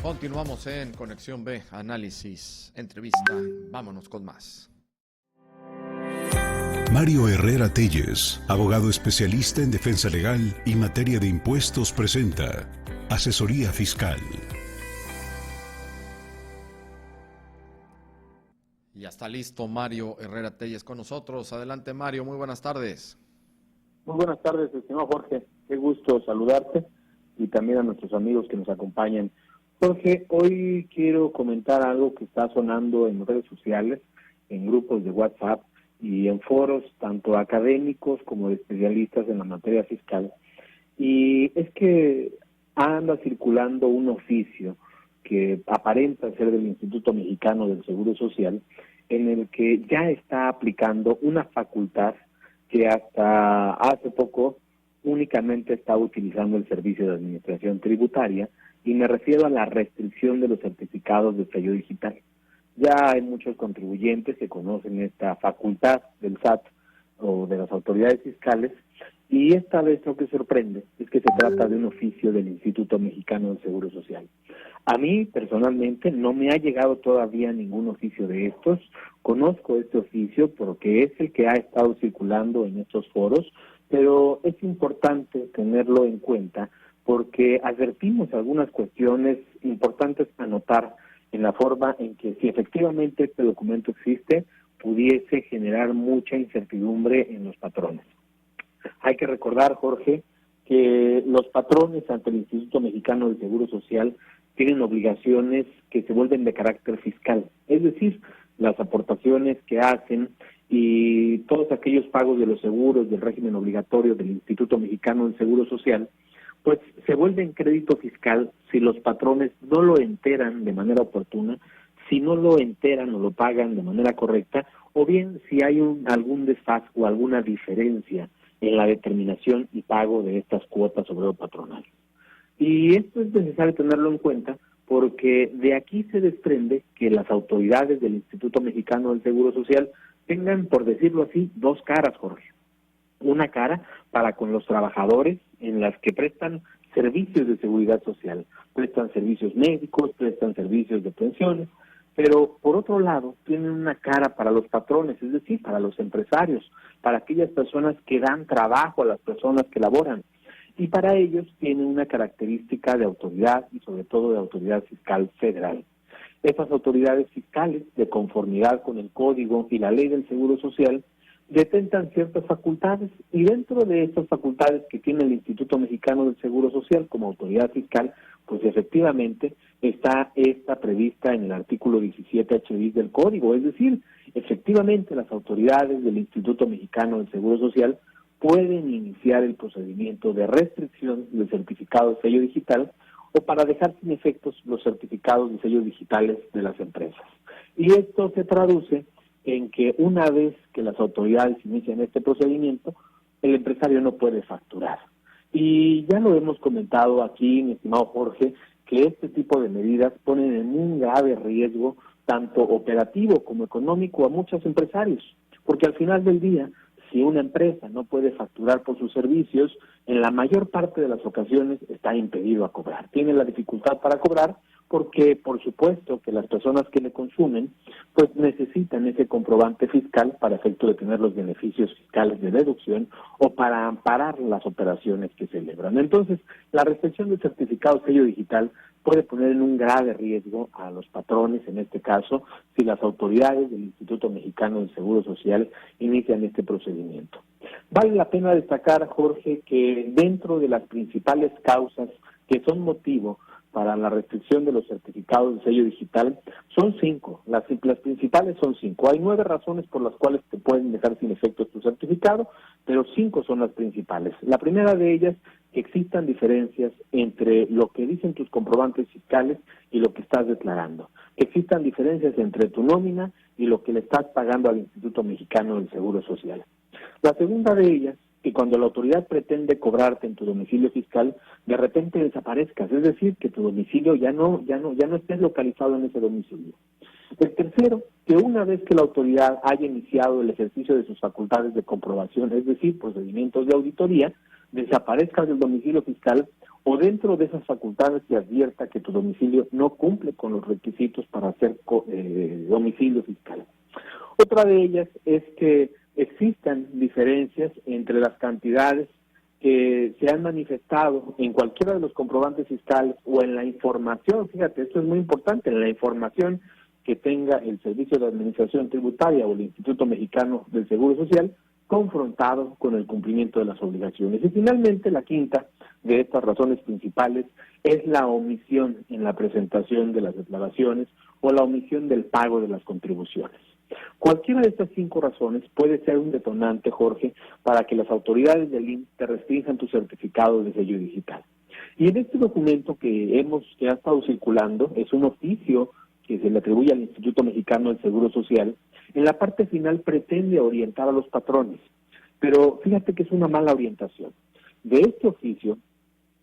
Continuamos en Conexión B, análisis, entrevista. Vámonos con más. Mario Herrera Telles, abogado especialista en defensa legal y materia de impuestos, presenta Asesoría Fiscal. Ya está listo Mario Herrera Telles con nosotros. Adelante, Mario, muy buenas tardes. Muy buenas tardes, estimado Jorge. Qué gusto saludarte y también a nuestros amigos que nos acompañan. Jorge, hoy quiero comentar algo que está sonando en redes sociales, en grupos de WhatsApp y en foros tanto académicos como de especialistas en la materia fiscal. Y es que anda circulando un oficio que aparenta ser del Instituto Mexicano del Seguro Social, en el que ya está aplicando una facultad que hasta hace poco únicamente estaba utilizando el Servicio de Administración Tributaria, y me refiero a la restricción de los certificados de sello digital. Ya hay muchos contribuyentes que conocen esta facultad del SAT o de las autoridades fiscales, y esta vez lo que sorprende es que se trata de un oficio del Instituto Mexicano del Seguro Social. A mí, personalmente, no me ha llegado todavía ningún oficio de estos. Conozco este oficio porque es el que ha estado circulando en estos foros, pero es importante tenerlo en cuenta porque advertimos algunas cuestiones importantes a notar en la forma en que, si efectivamente este documento existe, pudiese generar mucha incertidumbre en los patrones. Hay que recordar, Jorge, que los patrones ante el Instituto Mexicano del Seguro Social tienen obligaciones que se vuelven de carácter fiscal, es decir, las aportaciones que hacen y todos aquellos pagos de los seguros del régimen obligatorio del Instituto Mexicano del Seguro Social, pues se vuelven crédito fiscal si los patrones no lo enteran de manera oportuna, si no lo enteran o lo pagan de manera correcta, o bien si hay algún desfase o alguna diferencia en la determinación y pago de estas cuotas sobre lo patronal. Y esto es necesario tenerlo en cuenta porque de aquí se desprende que las autoridades del Instituto Mexicano del Seguro Social tengan, por decirlo así, dos caras, Jorge. Una cara para con los trabajadores en las que prestan servicios de seguridad social, prestan servicios médicos, prestan servicios de pensiones, pero por otro lado tienen una cara para los patrones, es decir, para los empresarios, para aquellas personas que dan trabajo a las personas que laboran, y para ellos tienen una característica de autoridad y sobre todo de autoridad fiscal federal. Esas autoridades fiscales, de conformidad con el Código y la Ley del Seguro Social, detentan ciertas facultades, y dentro de estas facultades que tiene el Instituto Mexicano del Seguro Social como autoridad fiscal, pues efectivamente está esta prevista en el artículo 17H bis del Código, es decir, efectivamente las autoridades del Instituto Mexicano del Seguro Social pueden iniciar el procedimiento de restricción del certificado de sello digital o para dejar sin efectos los certificados de sellos digitales de las empresas. Y esto se traduce en que una vez que las autoridades inician este procedimiento, el empresario no puede facturar. Y ya lo hemos comentado aquí, mi estimado Jorge, que este tipo de medidas ponen en un grave riesgo, tanto operativo como económico, a muchos empresarios, porque al final del día, si una empresa no puede facturar por sus servicios, en la mayor parte de las ocasiones está impedido a cobrar. Tiene la dificultad para cobrar porque, por supuesto, que las personas que le consumen, pues necesitan ese comprobante fiscal para efecto de tener los beneficios fiscales de deducción o para amparar las operaciones que celebran. Entonces, la restricción del certificado de sello digital puede poner en un grave riesgo a los patrones, en este caso, si las autoridades del Instituto Mexicano del Seguro Social inician este procedimiento. Vale la pena destacar, Jorge, que dentro de las principales causas que son motivo para la restricción de los certificados de sello digital son 5. Las principales son 5. Hay 9 razones por las cuales te pueden dejar sin efecto tu certificado, pero 5 son las principales. La primera de ellas, que existan diferencias entre lo que dicen tus comprobantes fiscales y lo que estás declarando. Que existan diferencias entre tu nómina y lo que le estás pagando al Instituto Mexicano del Seguro Social. La segunda de ellas, que cuando la autoridad pretende cobrarte en tu domicilio fiscal, de repente desaparezcas, es decir, que tu domicilio ya no estés localizado en ese domicilio. El tercero, que una vez que la autoridad haya iniciado el ejercicio de sus facultades de comprobación, es decir, procedimientos de auditoría, desaparezcas del domicilio fiscal o dentro de esas facultades te advierta que tu domicilio no cumple con los requisitos para ser domicilio fiscal. Otra de ellas es que existan diferencias entre las cantidades que se han manifestado en cualquiera de los comprobantes fiscales o en la información. Fíjate, esto es muy importante, en la información que tenga el Servicio de Administración Tributaria o el Instituto Mexicano del Seguro Social, confrontado con el cumplimiento de las obligaciones. Y finalmente, la quinta de estas razones principales es la omisión en la presentación de las declaraciones o la omisión del pago de las contribuciones. Cualquiera de estas 5 razones puede ser un detonante, Jorge, para que las autoridades del IMSS te restrinjan tu certificado de sello digital. Y en este documento que ha estado circulando, es un oficio que se le atribuye al Instituto Mexicano del Seguro Social, en la parte final pretende orientar a los patrones, pero fíjate que es una mala orientación. De este oficio,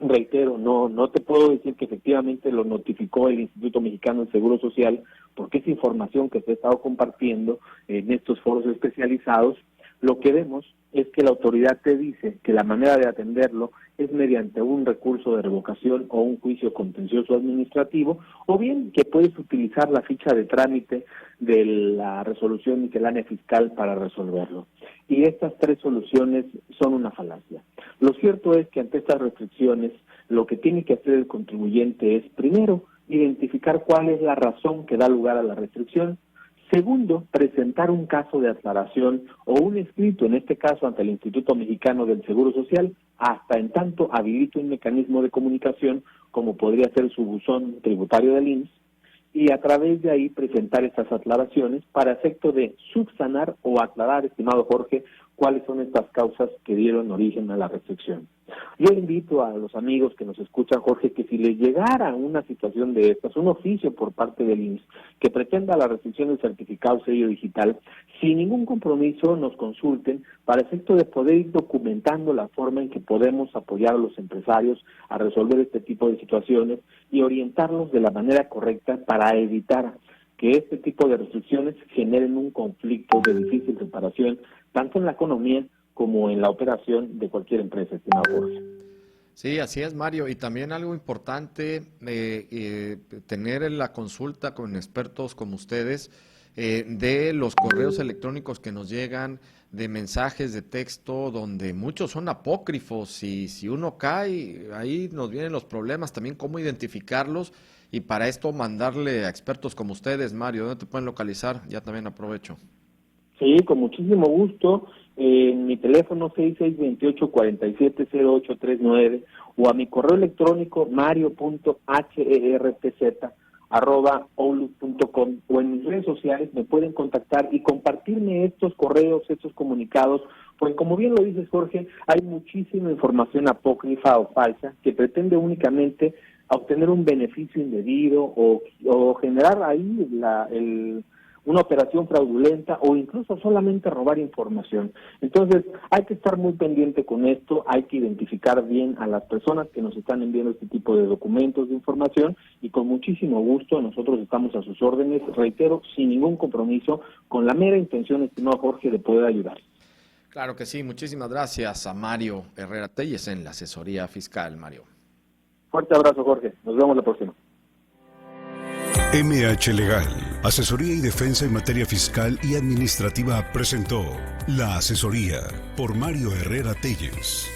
reitero, no te puedo decir que efectivamente lo notificó el Instituto Mexicano del Seguro Social, porque es información que se ha estado compartiendo en estos foros especializados. Lo que vemos es que la autoridad te dice que la manera de atenderlo es mediante un recurso de revocación o un juicio contencioso administrativo, o bien que puedes utilizar la ficha de trámite de la resolución miscelánea fiscal para resolverlo. Y estas 3 soluciones son una falacia. Lo cierto es que ante estas restricciones, lo que tiene que hacer el contribuyente es, primero, identificar cuál es la razón que da lugar a la restricción. Segundo, presentar un caso de aclaración o un escrito, en este caso ante el Instituto Mexicano del Seguro Social, hasta en tanto habilite un mecanismo de comunicación como podría ser su buzón tributario del IMSS, y a través de ahí presentar estas aclaraciones para efecto de subsanar o aclarar, estimado Jorge, cuáles son estas causas que dieron origen a la restricción. Yo invito a los amigos que nos escuchan, Jorge, que si les llegara una situación de estas, un oficio por parte del IMSS que pretenda la restricción del certificado sello digital, sin ningún compromiso nos consulten para efecto de poder ir documentando la forma en que podemos apoyar a los empresarios a resolver este tipo de situaciones y orientarlos de la manera correcta para evitar que este tipo de restricciones generen un conflicto de difícil reparación, tanto en la economía como en la operación de cualquier empresa, estimado Jorge. Sí, así es, Mario. Y también algo importante, tener la consulta con expertos como ustedes de los correos electrónicos que nos llegan, de mensajes de texto, donde muchos son apócrifos, y si uno cae, ahí nos vienen los problemas, también cómo identificarlos, y para esto mandarle a expertos como ustedes. Mario, ¿dónde te pueden localizar? Ya también aprovecho. Sí, con muchísimo gusto, en mi teléfono 6628-470839 o a mi correo electrónico mario.hertz@outlook.com, o en mis redes sociales me pueden contactar y compartirme estos correos, estos comunicados, pues como bien lo dices, Jorge, hay muchísima información apócrifa o falsa que pretende únicamente obtener un beneficio indebido o generar ahí una operación fraudulenta o incluso solamente robar información. Entonces, hay que estar muy pendiente con esto, hay que identificar bien a las personas que nos están enviando este tipo de documentos, de información, y con muchísimo gusto nosotros estamos a sus órdenes, reitero, sin ningún compromiso, con la mera intención, estimado Jorge, de poder ayudar. Claro que sí, muchísimas gracias a Mario Herrera Telles en la asesoría fiscal, Mario. Fuerte abrazo, Jorge, nos vemos la próxima. MH Legal, asesoría y defensa en materia fiscal y administrativa, presentó La Asesoría por Mario Herrera Telles.